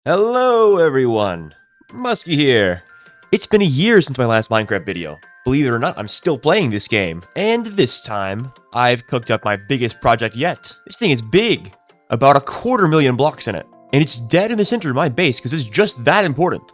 Hello everyone, Muskie here. It's been a year since my last Minecraft video. Believe it or not, I'm still playing this game. And this time, I've cooked up my biggest project yet. This thing is big, about 250,000 blocks in it. And it's dead in the center of my base because it's just that important.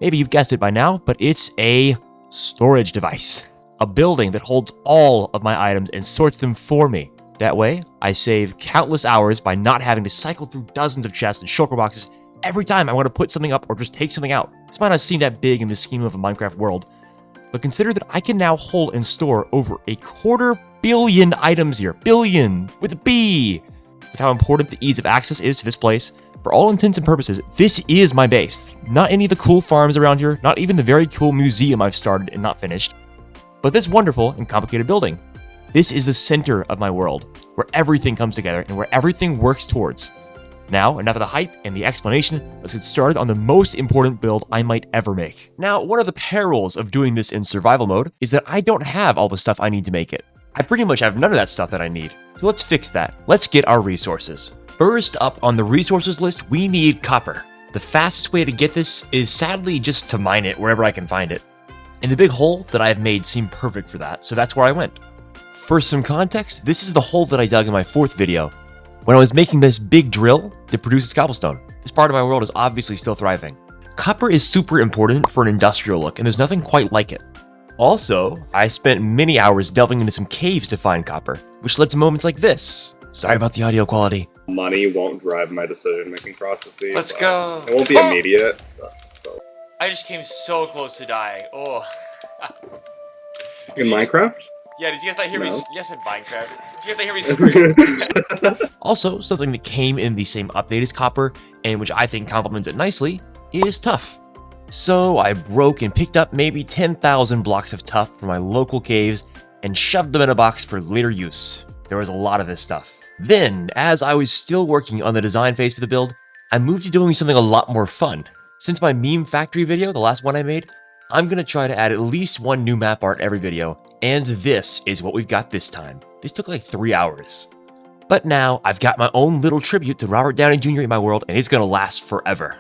Maybe you've guessed it by now, but it's a storage device. A building that holds all of my items and sorts them for me. That way, I save countless hours by not having to cycle through dozens of chests and shulker boxes every time I want to put something up or just take something out. This might not seem that big in the scheme of a Minecraft world, but consider that I can now hold and store over 250 million items here. Billion, with a B. With how important the ease of access is to this place, for all intents and purposes, this is my base. Not any of the cool farms around here, not even the very cool museum I've started and not finished, but this wonderful and complicated building. This is the center of my world, where everything comes together and where everything works towards. Now, enough of the hype and the explanation, let's get started on the most important build I might ever make. Now, one of the perils of doing this in survival mode is that I don't have all the stuff I need to make it. I pretty much have none of that stuff that I need. So let's fix that. Let's get our resources. First up on the resources list, we need copper. The fastest way to get this is sadly just to mine it wherever I can find it. And the big hole that I've made seemed perfect for that, so that's where I went. For some context, this is the hole that I dug in my 4th video, when I was making this big drill that produces cobblestone. This part of my world is obviously still thriving. Copper is super important for an industrial look, and there's nothing quite like it. Also, I spent many hours delving into some caves to find copper, which led to moments like this. Sorry about the audio quality. Money won't drive my decision-making processes. Let's go. It won't be immediate. I just came so close to dying. Oh. In Minecraft? Yeah, did you guys not hear me? No. Yes, in Minecraft. Did you guys not hear me? Also, something that came in the same update as copper, and which I think complements it nicely, is tuff. So I broke and picked up maybe 10,000 blocks of tuff from my local caves and shoved them in a box for later use. There was a lot of this stuff. Then, as I was still working on the design phase for the build, I moved to doing something a lot more fun. Since my meme factory video, the last one I made, I'm gonna try to add at least one new map art every video, and this is what we've got this time. This took like 3 hours. But now, I've got my own little tribute to Robert Downey Jr. in my world, and it's gonna last forever.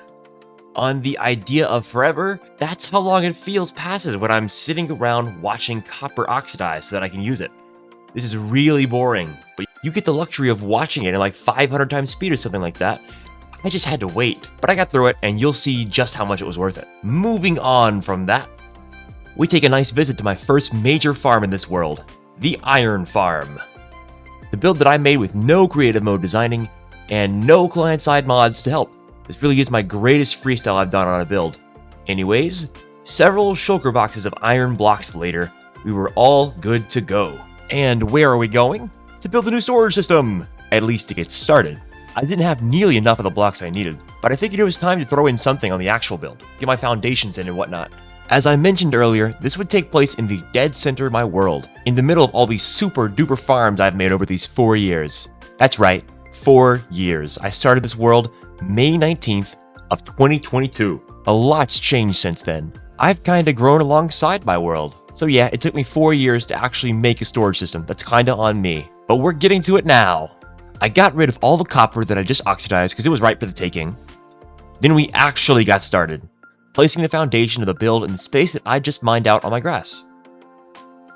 On the idea of forever, that's how long it feels passes when I'm sitting around watching copper oxidize so that I can use it. This is really boring, but you get the luxury of watching it in like 500 times speed or something like that. I just had to wait, but I got through it, and you'll see just how much it was worth it. Moving on from that, we take a nice visit to my first major farm in this world, the Iron Farm. The build that I made with no creative mode designing and no client-side mods to help. This really is my greatest freestyle I've done on a build. Anyways, several shulker boxes of iron blocks later, we were all good to go. And where are we going? To build a new storage system, at least to get started. I didn't have nearly enough of the blocks I needed, but I figured it was time to throw in something on the actual build, get my foundations in and whatnot. As I mentioned earlier, this would take place in the dead center of my world, in the middle of all these super duper farms I've made over these 4 years. That's right, 4 years. I started this world May 19th of 2022. A lot's changed since then. I've kinda grown alongside my world. So yeah, it took me 4 years to actually make a storage system. That's kinda on me. But we're getting to it now. I got rid of all the copper that I just oxidized because it was ripe for the taking. Then we actually got started, placing the foundation of the build in the space that I just mined out on my grass.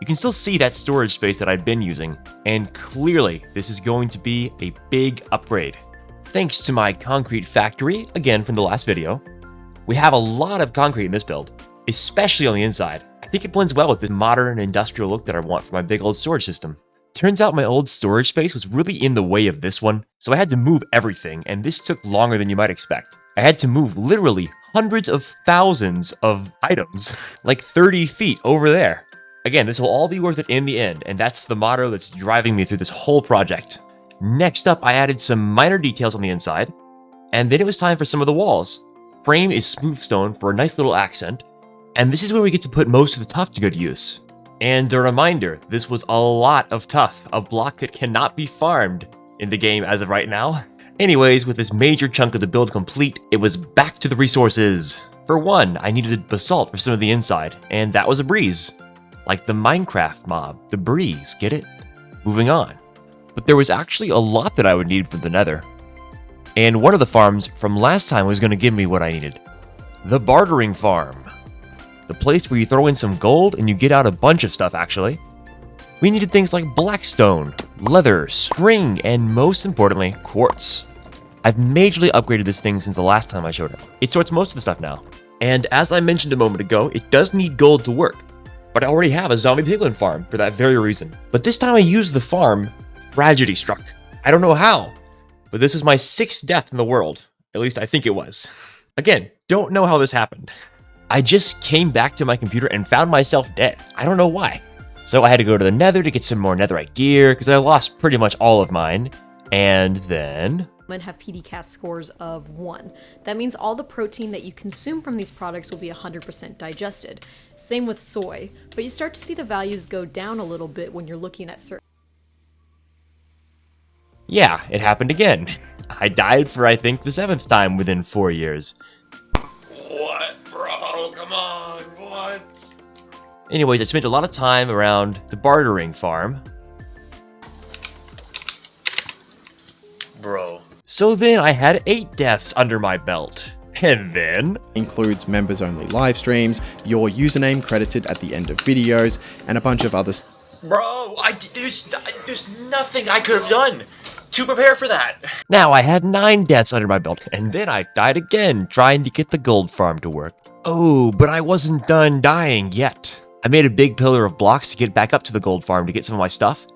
You can still see that storage space that I'd been using, and clearly this is going to be a big upgrade. Thanks to my concrete factory, again from the last video, we have a lot of concrete in this build, especially on the inside. I think it blends well with this modern industrial look that I want for my big old storage system. Turns out my old storage space was really in the way of this one, so I had to move everything, and this took longer than you might expect. I had to move literally hundreds of thousands of items, like 30 feet over there. Again, this will all be worth it in the end, and that's the motto that's driving me through this whole project. Next up, I added some minor details on the inside, and then it was time for some of the walls. Frame is smooth stone for a nice little accent, and this is where we get to put most of the tuff to good use. And a reminder, this was a lot of tuff, a block that cannot be farmed in the game as of right now. Anyways, with this major chunk of the build complete, it was back to the resources. For one, I needed basalt for some of the inside, and that was a breeze. Like the Minecraft mob, the breeze, get it? Moving on. But there was actually a lot that I would need for the nether. And one of the farms from last time was going to give me what I needed. The bartering farm. The place where you throw in some gold and you get out a bunch of stuff, actually. We needed things like blackstone, leather, string, and most importantly, quartz. I've majorly upgraded this thing since the last time I showed it. It sorts most of the stuff now. And as I mentioned a moment ago, it does need gold to work. But I already have a zombie piglin farm for that very reason. But this time I used the farm, tragedy struck. I don't know how, but this was my 6th death in the world. At least I think it was. Again, don't know how this happened. I just came back to my computer and found myself dead. I don't know why. So I had to go to the nether to get some more netherite gear because I lost pretty much all of mine. And then... have PDCast scores of 1. That means all the protein that you consume from these products will be 100% digested. Same with soy, but you start to see the values go down a little bit when you're looking at certain... Yeah, it happened again. I died for, I think, the 7th time within 4 years. What, bro? Come on, what? Anyways, I spent a lot of time around the bartering farm. Bro. So then I had 8 deaths under my belt. And then... includes members-only live streams, your username credited at the end of videos, and a bunch of other Bro, there's nothing I could have done to prepare for that. Now I had 9 deaths under my belt, and then I died again trying to get the gold farm to work. Oh, but I wasn't done dying yet. I made a big pillar of blocks to get back up to the gold farm to get some of my stuff.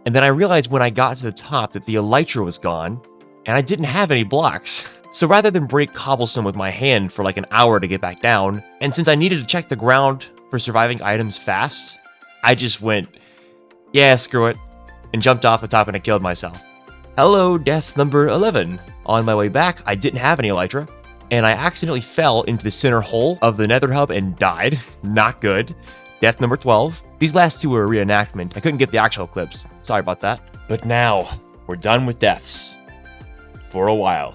And then I realized when I got to the top that the elytra was gone, and I didn't have any blocks. So rather than break cobblestone with my hand for like an hour to get back down, and since I needed to check the ground for surviving items fast, I just went, yeah, screw it, and jumped off the top and I killed myself. Hello, death number 11. On my way back, I didn't have any elytra, and I accidentally fell into the center hole of the nether hub and died. Not good. Death number 12. These last 2 were a reenactment. I couldn't get the actual clips. Sorry about that. But now, we're done with deaths. For a while.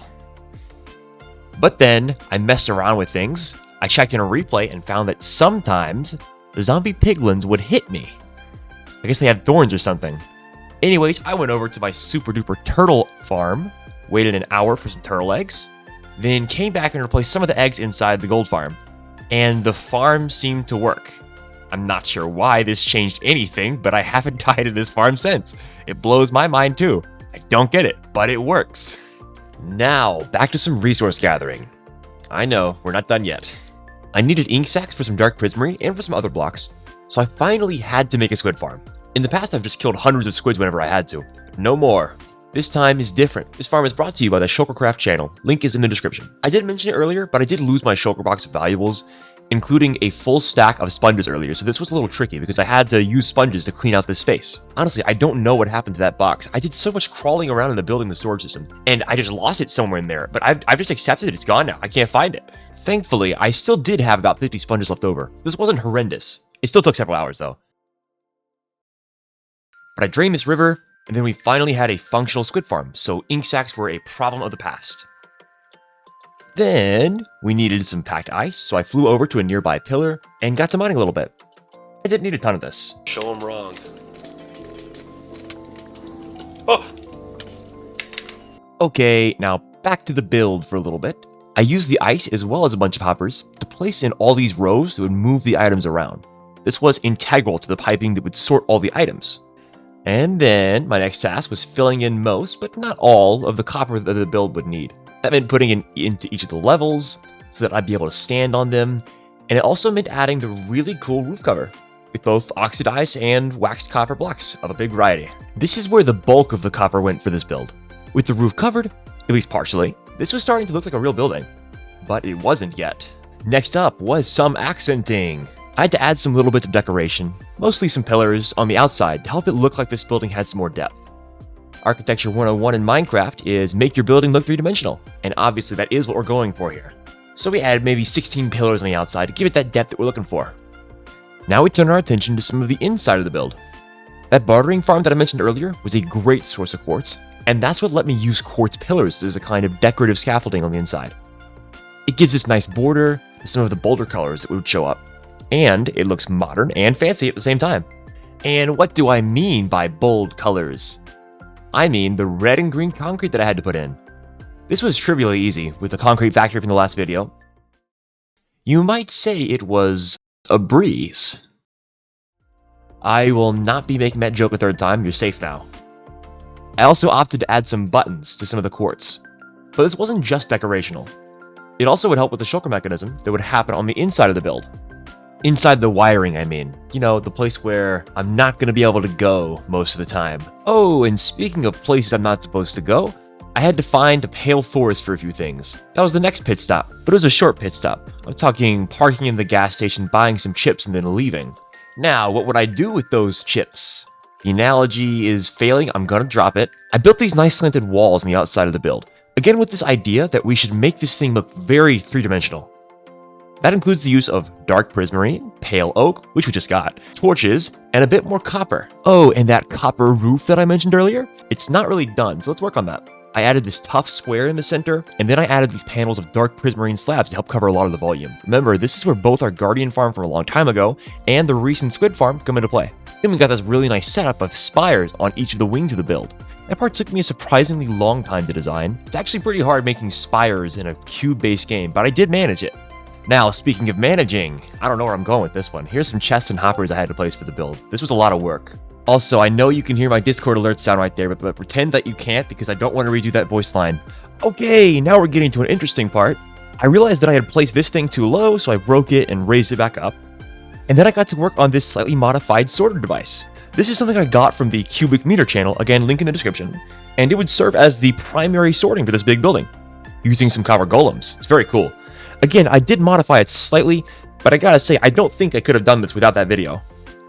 But then, I messed around with things. I checked in a replay and found that sometimes the zombie piglins would hit me. I guess they had thorns or something. Anyways, I went over to my super duper turtle farm, waited an hour for some turtle eggs, then came back and replaced some of the eggs inside the gold farm. And the farm seemed to work. I'm not sure why this changed anything, but I haven't died in this farm since. It blows my mind too. I don't get it, but it works. Now, back to some resource gathering. I know, we're not done yet. I needed ink sacs for some dark prismarine and for some other blocks, so I finally had to make a squid farm. In the past, I've just killed hundreds of squids whenever I had to. No more. This time is different. This farm is brought to you by the Shulkercraft channel. Link is in the description. I did mention it earlier, but I did lose my shulker box of valuables, including a full stack of sponges earlier, so this was a little tricky because I had to use sponges to clean out this space. Honestly, I don't know what happened to that box. I did so much crawling around in the building the storage system, and I just lost it somewhere in there, but I've just accepted it's gone now. I can't find it. Thankfully, I still did have about 50 sponges left over. This wasn't horrendous. It still took several hours though. But I drained this river, and then we finally had a functional squid farm, so ink sacs were a problem of the past. Then, we needed some packed ice, so I flew over to a nearby pillar and got to mining a little bit. I didn't need a ton of this. Show him wrong. Oh! Okay, now back to the build for a little bit. I used the ice as well as a bunch of hoppers to place in all these rows that would move the items around. This was integral to the piping that would sort all the items. And then, my next task was filling in most, but not all, of the copper that the build would need. That meant putting it into each of the levels, so that I'd be able to stand on them, and it also meant adding the really cool roof cover, with both oxidized and waxed copper blocks of a big variety. This is where the bulk of the copper went for this build. With the roof covered, at least partially, this was starting to look like a real building. But it wasn't yet. Next up was some accenting. I had to add some little bits of decoration, mostly some pillars on the outside to help it look like this building had some more depth. Architecture 101 in Minecraft is make your building look three-dimensional, and obviously that is what we're going for here. So we added maybe 16 pillars on the outside to give it that depth that we're looking for. Now we turn our attention to some of the inside of the build. That bartering farm that I mentioned earlier was a great source of quartz, and that's what let me use quartz pillars as a kind of decorative scaffolding on the inside. It gives this nice border to some of the boulder colors that would show up, and it looks modern and fancy at the same time. And what do I mean by bold colors? I mean the red and green concrete that I had to put in. This was trivially easy with the concrete factory from the last video. You might say it was a breeze. I will not be making that joke a third time, you're safe now. I also opted to add some buttons to some of the quartz. But this wasn't just decorational. It also would help with the shulker mechanism that would happen on the inside of the build. Inside the wiring, I mean. You know, the place where I'm not going to be able to go most of the time. Oh, and speaking of places I'm not supposed to go, I had to find a pale forest for a few things. That was the next pit stop, but it was a short pit stop. I'm talking parking in the gas station, buying some chips, and then leaving. Now, what would I do with those chips? The analogy is failing, I'm gonna drop it. I built these nice slanted walls on the outside of the build. Again with this idea that we should make this thing look very three-dimensional. That includes the use of dark prismarine, pale oak, which we just got, torches, and a bit more copper. Oh, and that copper roof that I mentioned earlier? It's not really done, so let's work on that. I added this tough square in the center, and then I added these panels of dark prismarine slabs to help cover a lot of the volume. Remember, this is where both our Guardian farm from a long time ago and the recent Squid farm come into play. Then we got this really nice setup of spires on each of the wings of the build. That part took me a surprisingly long time to design. It's actually pretty hard making spires in a cube-based game, but I did manage it. Now, speaking of managing, I don't know where I'm going with this one. Here's some chests and hoppers I had to place for the build. This was a lot of work. Also, I know you can hear my Discord alert sound right there, but pretend that you can't because I don't want to redo that voice line. Okay, now we're getting to an interesting part. I realized that I had placed this thing too low, so I broke it and raised it back up. And then I got to work on this slightly modified sorter device. This is something I got from the cubicmetre channel, again, link in the description, and it would serve as the primary sorting for this big building, using some copper golems. It's very cool. Again, I did modify it slightly, but I gotta say, I don't think I could have done this without that video.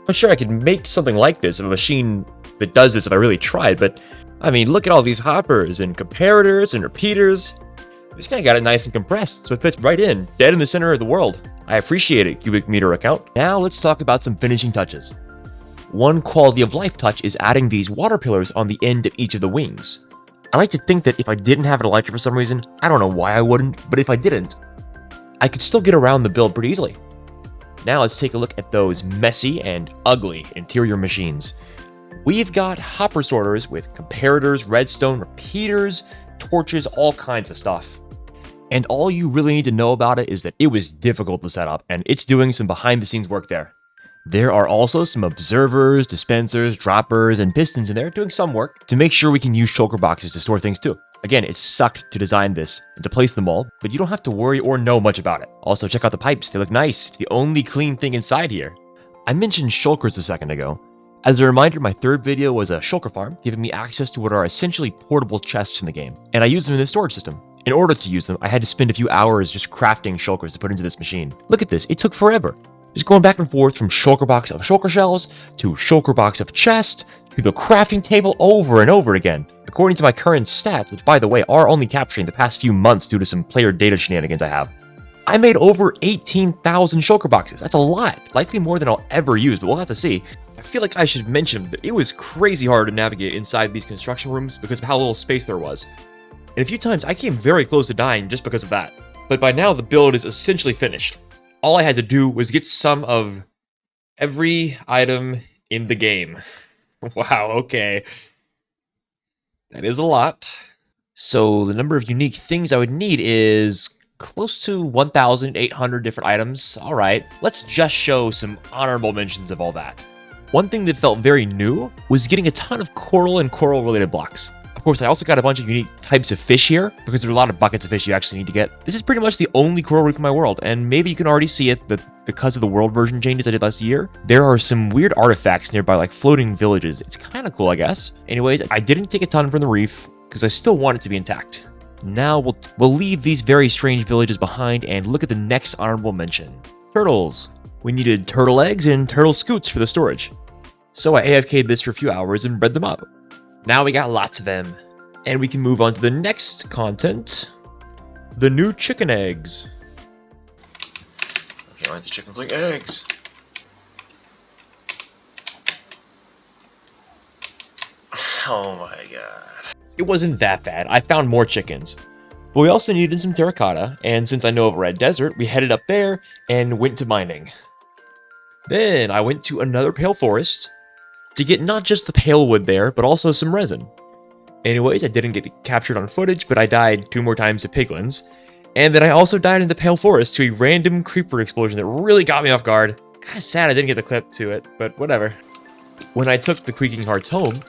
I'm sure I could make something like this of a machine that does this if I really tried, but I mean, look at all these hoppers and comparators and repeaters. This guy got it nice and compressed, so it fits right in, dead in the center of the world. I appreciate it, cubicmetre account. Now let's talk about some finishing touches. One quality of life touch is adding these water pillars on the end of each of the wings. I like to think that if I didn't have an elytra for some reason, I don't know why I wouldn't, but if I didn't, I could still get around the build pretty easily. Now let's take a look at those messy and ugly interior machines. We've got hopper sorters with comparators, redstone, repeaters, torches, all kinds of stuff. And all you really need to know about it is that it was difficult to set up, and it's doing some behind the scenes work there. There are also some observers, dispensers, droppers, and pistons in there doing some work to make sure we can use shulker boxes to store things too. Again, it sucked to design this and to place them all, but you don't have to worry or know much about it. Also, check out the pipes, they look nice. It's the only clean thing inside here. I mentioned shulkers a second ago. As a reminder, my third video was a shulker farm, giving me access to what are essentially portable chests in the game, and I use them in the storage system. In order to use them, I had to spend a few hours just crafting shulkers to put into this machine. Look at this, it took forever. Just going back and forth from shulker box of shulker shells, to shulker box of chest, to the crafting table over and over again. According to my current stats, which by the way are only capturing the past few months due to some player data shenanigans I have, I made over 18,000 shulker boxes. That's a lot, likely more than I'll ever use, but we'll have to see. I feel like I should mention that it was crazy hard to navigate inside these construction rooms because of how little space there was. And a few times I came very close to dying just because of that. But by now the build is essentially finished. All I had to do was get some of every item in the game. Wow, okay. That is a lot. So the number of unique things I would need is close to 1,800 different items. All right, let's just show some honorable mentions of all that. One thing that felt very new was getting a ton of coral and coral related blocks. Of course, I also got a bunch of unique types of fish here because there are a lot of buckets of fish you actually need to get. This is pretty much the only coral reef in my world, and maybe you can already see it because of the world version changes I did last year. There are some weird artifacts nearby, like floating villages. It's kind of cool, I guess. Anyways, I didn't take a ton from the reef because I still want it to be intact. Now we'll leave these very strange villages behind and look at the next honorable mention. Turtles. We needed turtle eggs and turtle scoots for the storage. So I AFK'd this for a few hours and bred them up. Now we got lots of them. And we can move on to the next content. The new chicken eggs. Okay, why aren't the chickens like eggs? Oh my god. It wasn't that bad. I found more chickens. But we also needed some terracotta, and since I know of a red desert, we headed up there and went to mining. Then I went to another pale forest to get not just the pale wood there, but also some resin. Anyways, I didn't get captured on footage, but I died 2 more times to piglins. And then I also died in the Pale Forest to a random creeper explosion that really got me off guard. Kinda sad I didn't get the clip to it, but whatever. When I took the Creaking Hearts home,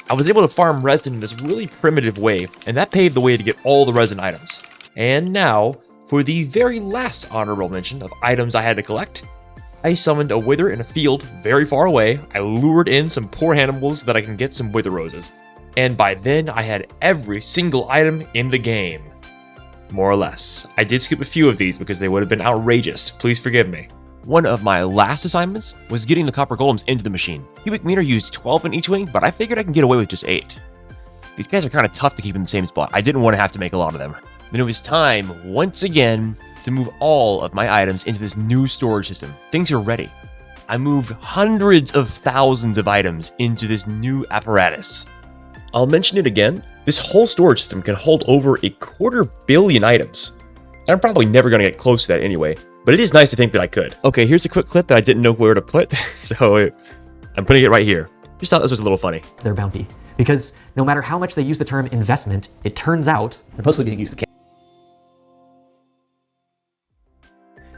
I was able to farm resin in this really primitive way, and that paved the way to get all the resin items. And now, for the very last honorable mention of items I had to collect, I summoned a wither in a field very far away. I lured in some poor animals so that I can get some wither roses. And by then, I had every single item in the game. More or less. I did skip a few of these because they would have been outrageous. Please forgive me. One of my last assignments was getting the copper golems into the machine. cubicmetre used 12 in each wing, but I figured I can get away with just 8. These guys are kind of tough to keep in the same spot. I didn't want to have to make a lot of them. Then it was time, once again, to move all of my items into this new storage system. Things are ready. I moved hundreds of thousands of items into this new apparatus. I'll mention it again. This whole storage system can hold over 250 million items. I'm probably never going to get close to that anyway, but it is nice to think that I could. Okay, here's a quick clip that I didn't know where to put, so I'm putting it right here. Just thought this was a little funny. Their bounty. Because no matter how much they use the term investment, it turns out they're mostly being used to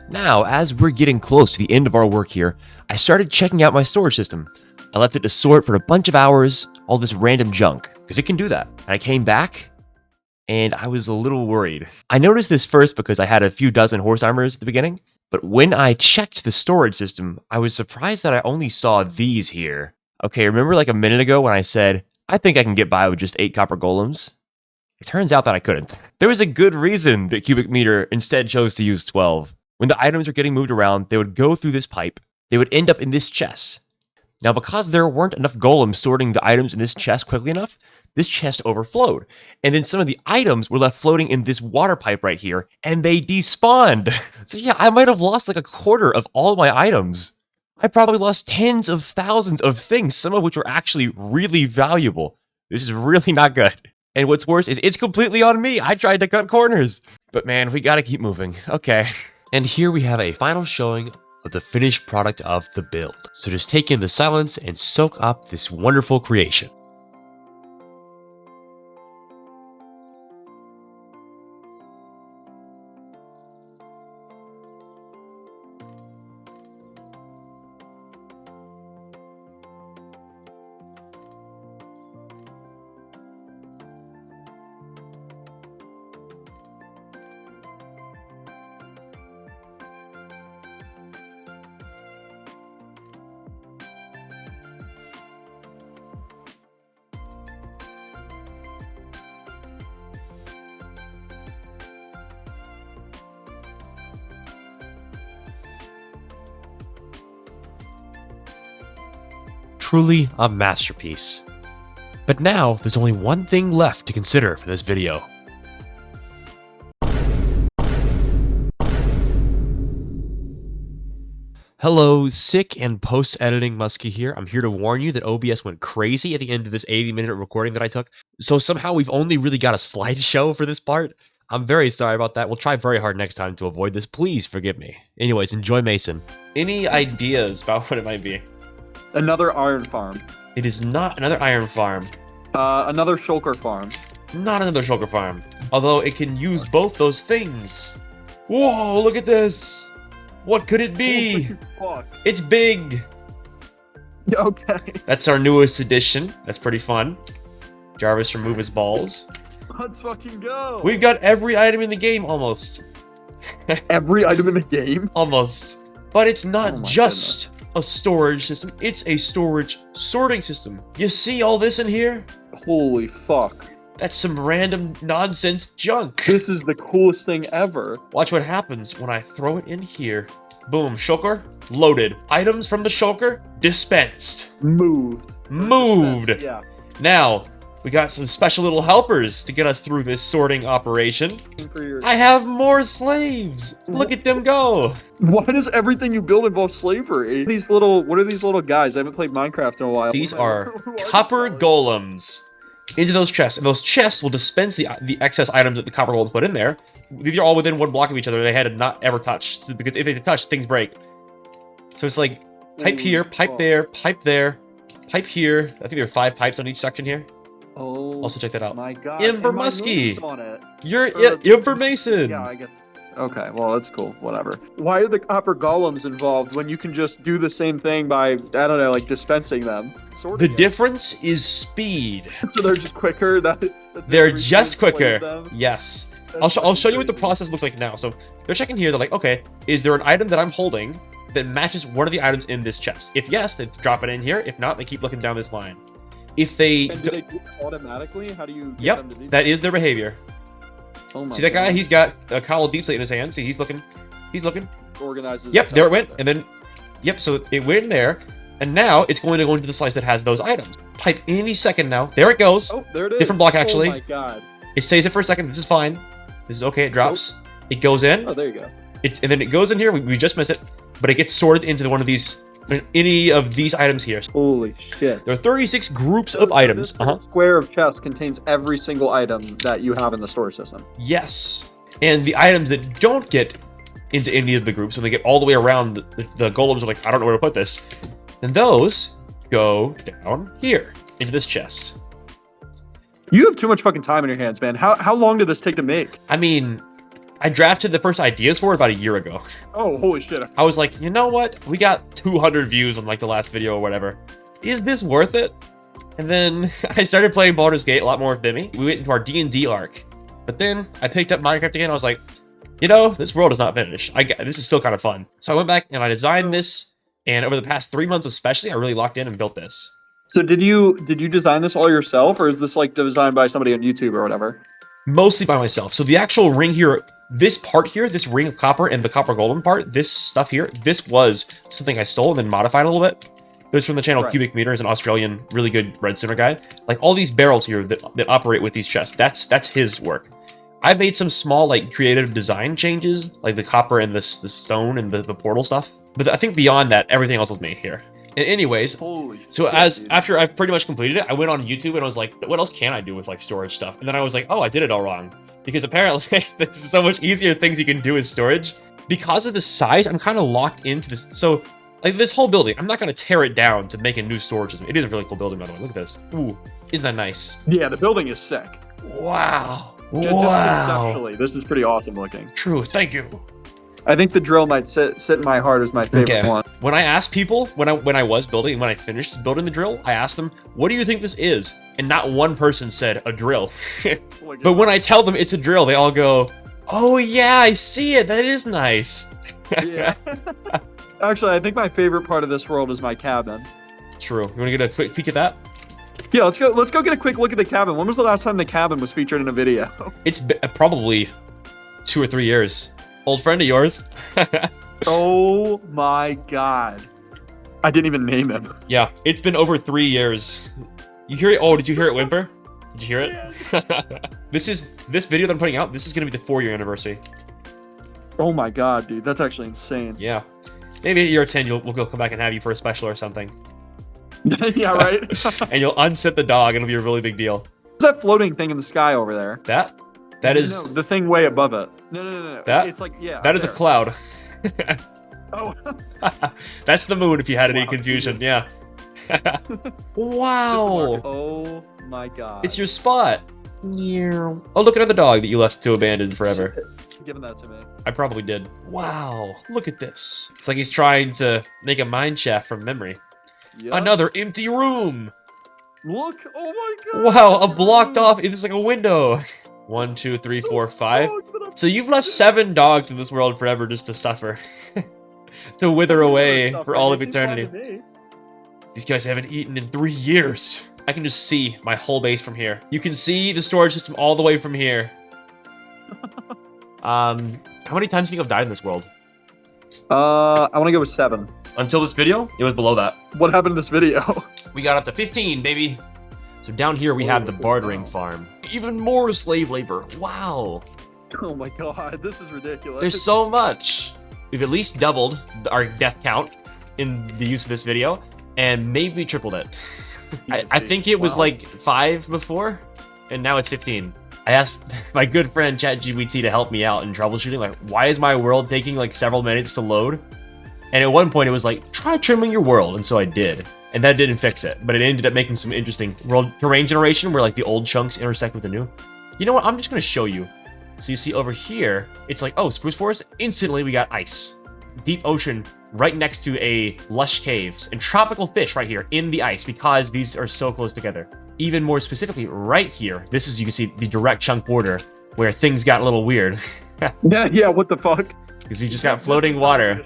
Now, as we're getting close to the end of our work here, I started checking out my storage system. I left it to sort for a bunch of hours, all this random junk, because it can do that. And I came back, and I was a little worried. I noticed this first because I had a few dozen horse armors at the beginning, but when I checked the storage system, I was surprised that I only saw these here. Okay, remember like a minute ago when I said, I think I can get by with just 8 copper golems? It turns out that I couldn't. There was a good reason that cubicmetre instead chose to use 12. When the items were getting moved around, they would go through this pipe. They would end up in this chest. Now, because there weren't enough golems sorting the items in this chest quickly enough, this chest overflowed. And then some of the items were left floating in this water pipe right here, and they despawned. So yeah, I might have lost like 1/4 of all my items. I probably lost tens of thousands of things, some of which were actually really valuable. This is really not good. And what's worse is it's completely on me. I tried to cut corners. But man, we gotta keep moving. Okay. And here we have a final showing of the finished product of the build. So just take in the silence and soak up this wonderful creation. Truly a masterpiece. But now, there's only one thing left to consider for this video. Hello, sick and post-editing Muskie here. I'm here to warn you that OBS went crazy at the end of this 80-minute recording that I took. So somehow we've only really got a slideshow for this part. I'm very sorry about that. We'll try very hard next time to avoid this. Please forgive me. Anyways, enjoy Mason. Any ideas about what it might be? Another iron farm. It is not another iron farm. Another shulker farm. Not another shulker farm. Although it can use both those things. Whoa, look at this. What could it be? Holy fuck. It's big. Okay. That's our newest addition. That's pretty fun. Jarvis remove his balls. Let's fucking go. We've got every item in the game almost. Every item in the game? Almost. But it's not Oh my just a storage system. It's a storage sorting system. You see all this in here? Holy fuck. That's some random nonsense junk. This is the coolest thing ever. Watch what happens when I throw it in here. Boom, shulker, loaded. Items from the shulker, dispensed. Moved. Moved. Yeah. Now, we got some special little helpers to get us through this sorting operation. For your... I have more slaves. Look at them go. Why does everything you build involve slavery? What are these little guys? I haven't played Minecraft in a while. These are copper golems. Into those chests, and those chests will dispense the excess items that the copper golems put in there. These are all within 1 block of each other. They had to not ever touch, because if they touch, things break. So it's like pipe here, pipe there, pipe there, pipe here. I think there are 5 pipes on each section here. Oh. Also check that out. My God. Imber and my Muskie. name's on it. You're Or- information. Yeah, I guess. Okay, well, that's cool. Whatever. Why are the copper golems involved when you can just do the same thing by, I don't know, like dispensing them? The difference is speed. So they're just quicker? They're just quicker. Them? Yes. That's I'll show you what the crazy. process looks like now. So they're checking here. They're like, okay, is there an item that I'm holding that matches one of the items in this chest? If yes, they drop it in here. If not, they keep looking down this line. If they... And do they do it automatically? How do you get Yep, them to do that is their behavior. Oh my See that guy? God. He's got a cowl deep slate in his hand. See, he's looking. He's looking. Organizes Yep, there it itself went. right And then, yep, so it went in there. And now it's going to go into the slice that has those items. Pipe any second now. There it goes. Oh, there it is. Different block, actually. Oh my God. It stays it for a second. This is fine. This is okay. It drops. It goes in. Oh, there you go. And then it goes in here. We just missed it. But it gets sorted into one of these, any of these items here. Holy shit. There are 36 groups of items. This little square of chest contains every single item that you have in the storage system. Yes. And the items that don't get into any of the groups, when they get all the way around, the golems are like, I don't know where to put this. And those go down here into this chest. You have too much fucking time in your hands, man. How long did this take to make? I mean, I drafted the first ideas for it about a year ago. Oh, holy shit. I was like, you know what? We got 200 views on like the last video or whatever. Is this worth it? And then I started playing Baldur's Gate a lot more with Bimmy. We went into our D&D arc. But then I picked up Minecraft again. I was like, you know, this world is not finished. This is still kind of fun. So I went back and I designed this. And over the past 3 months especially, I really locked in and built this. So did you design this all yourself, or is this like designed by somebody on YouTube or whatever? Mostly by myself. So the actual ring here, this part here, this ring of copper and the copper golem part, this stuff here, this was something I stole and then modified a little bit. It was from the channel Right. cubicmetre, is an Australian really good redstoner guy. Like all these barrels here that operate with these chests, that's his work. I made some small like creative design changes, like the copper and the stone and the portal stuff. But I think beyond that, everything else was made here. And anyways, Holy so shit, dude. after I've pretty much completed it, I went on YouTube and I was like, what else can I do with like storage stuff? And then I was like, oh, I did it all wrong. Because apparently there's so much easier things you can do with storage. Because of the size, I'm kind of locked into this. So like this whole building, I'm not going to tear it down to make a new storage system. It is a really cool building, by the way. Look at this. Ooh, isn't that nice? Yeah, the building is sick. Wow. Just conceptually, this is pretty awesome looking. True, thank you. I think the drill might sit in my heart as my favorite one. When I asked people, when I was building, and when I finished building the drill, I asked them, what do you think this is? And not one person said a drill. But when I tell them it's a drill, they all go, oh yeah, I see it. That is nice. Yeah. Actually, I think my favorite part of this world is my cabin. True. You want to get a quick peek at that? Yeah, let's go get a quick look at the cabin. When was the last time the cabin was featured in a video? It's probably 2 or 3 years. Old friend of yours. Oh my God. I didn't even name him. Yeah, it's been over 3 years. You hear it? Oh, did you hear it whimper? Did you hear it? This video that I'm putting out, this is going to be the 4-year anniversary. Oh my God, dude. That's actually insane. Yeah. Maybe at year 10, we'll come back and have you for a special or something. Yeah, right? And you'll unsit the dog, and it'll be a really big deal. What's that floating thing in the sky over there? That No, is the thing way above it. No. That? It's like, yeah. that is a there. cloud. Oh. That's the moon if you had any Wow, confusion. dude. Yeah. It's just the Wow. market. Oh my God. It's your spot. Oh, look at another dog that you left to abandon forever. Giving that to me. I probably did. Wow. Look at this. It's like he's trying to make a mine shaft from memory. Yep. Another empty room. Look. Oh my God. Wow, a blocked off. It's like a window. 1, 2, 3, 4, 5. So you've left 7 dogs in this world forever just to suffer. To wither away for all of eternity. These guys haven't eaten in 3 years. I can just see my whole base from here. You can see the storage system all the way from here. How many times do you think I've died in this world? I want to go with 7. Until this video, it was below that. What happened in this video? We got up to 15, baby. So down here we have the bartering farm. Even more slave labor. Wow. Oh my God, this is ridiculous. There's so much. We've at least doubled our death count in the use of this video, and maybe tripled it. I think it was Wow. like 5 before, and now it's 15. I asked my good friend ChatGPT to help me out in troubleshooting, like, why is my world taking like several minutes to load? And at one point it was like, try trimming your world, and so I did. And that didn't fix it, but it ended up making some interesting world terrain generation where like the old chunks intersect with the new. You know what? I'm just gonna show you. So you see over here, it's like, oh, spruce forest. Instantly, we got ice, deep ocean right next to a lush caves, and tropical fish right here in the ice because these are so close together. Even more specifically, right here, this is, you can see the direct chunk border where things got a little weird. Yeah, what the fuck? Because we just got floating water.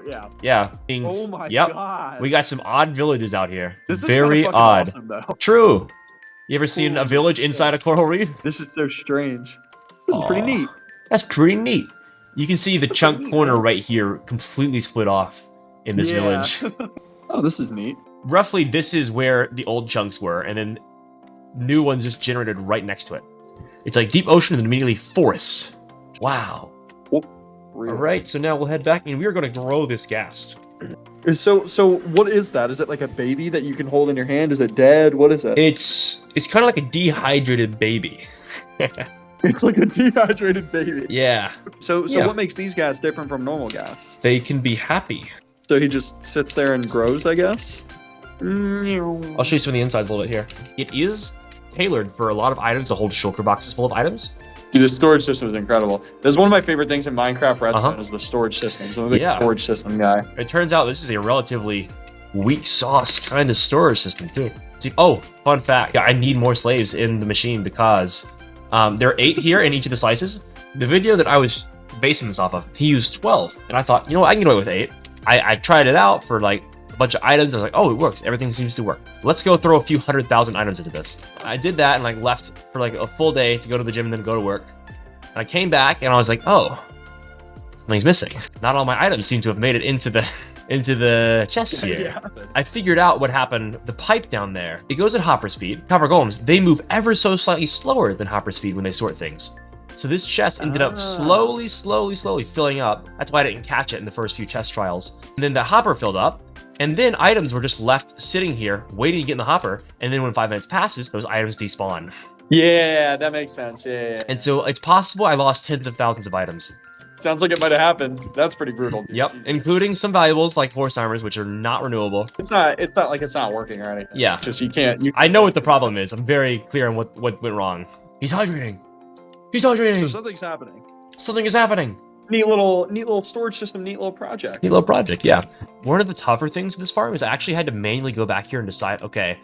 Yeah. Yeah. Oh my Yep. god. We got some odd villages out here. This is very kinda fucking odd. awesome, though. True. You ever seen a Holy village shit. inside a coral reef? This is so strange. This is pretty Aw. neat. That's pretty neat. You can see the chunk neat, corner man. right here completely split off in this Yeah. village. Oh, this is neat. Roughly, this is where the old chunks were, and then new ones just generated right next to it. It's like deep ocean and then immediately forest. Wow. Real. All right, so now we'll head back, and we are going to grow this ghast. So what is that? Is it like a baby that you can hold in your hand? Is it dead? What is it? It's kind of like a dehydrated baby. It's like a dehydrated baby. Yeah, So Yeah. what makes these gas different from normal gas? they can be happy. So he just sits there and grows, I guess. I'll show you some of the insides a little bit here. It is tailored for a lot of items to hold shulker boxes full of items. Dude, the storage system is incredible. That's one of my favorite things in Minecraft Redstone Uh-huh. is the storage system. So I'm a big Yeah. storage system guy. It turns out this is a relatively weak sauce kind of storage system too. See, oh, fun fact. I need more slaves in the machine because there are 8 here in each of the slices. The video that I was basing this off of, he used 12. And I thought, you know what, I can get away with 8. I tried it out for like a bunch of items. I was like, oh, it works. Everything seems to work. Let's go throw a few 100,000 items into this. I did that and like left for like a full day to go to the gym and then go to work. And I came back and I was like, oh, something's missing. Not all my items seem to have made it into the chests here. I figured out what happened. The pipe down there, it goes at hopper speed. Copper golems, they move ever so slightly slower than hopper speed when they sort things. So this chest ended up slowly filling up. That's why I didn't catch it in the first few chest trials. And then the hopper filled up, and then items were just left sitting here waiting to get in the hopper. And then when 5 minutes passes, those items despawn. Yeah, that makes sense. Yeah. And so it's possible I lost tens of thousands of items. Sounds like it might have happened. That's pretty brutal. Dude. Yep, Jesus. including some valuables like horse armors, which are not renewable. It's not like it's not working or anything. Yeah. It's just you can't. I know what the problem is. I'm very clear on what went wrong. He's hydrating. He's hydrating. So something's happening. Something is happening. Neat little storage system. Neat little project. Neat little project, yeah. One of the tougher things in this farm is I actually had to manually go back here and decide, okay,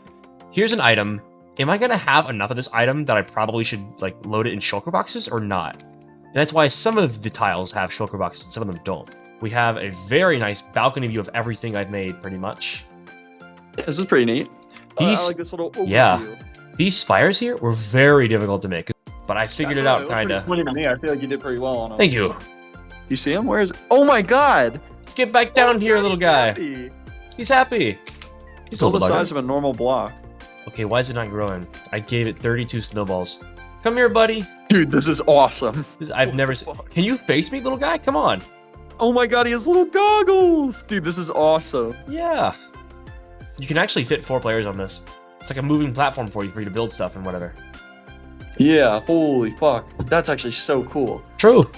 here's an item. Am I gonna have enough of this item that I probably should like load it in shulker boxes or not? And that's why some of the tiles have shulker boxes and some of them don't. We have a very nice balcony view of everything I've made, pretty much. This is pretty neat. I These, like this little overview. yeah. These spires here were very difficult to make, but I figured it out, They look pretty kinda. sweet to me. I feel like you did pretty well on them. Thank you. You see him? Where is? Oh my God! Get back down here, little guy. Happy. He's happy. He's Still the little bugger. size of a normal block. Okay, why is it not growing? I gave it 32 snowballs. Come here, buddy. Dude, this is awesome. I've never seen. Can you face me, little guy? Come on. Oh my God, he has little goggles. Dude, this is awesome. Yeah. You can actually fit 4 players on this. It's like a moving platform for you to build stuff and whatever. Yeah, holy fuck. That's actually so cool. True.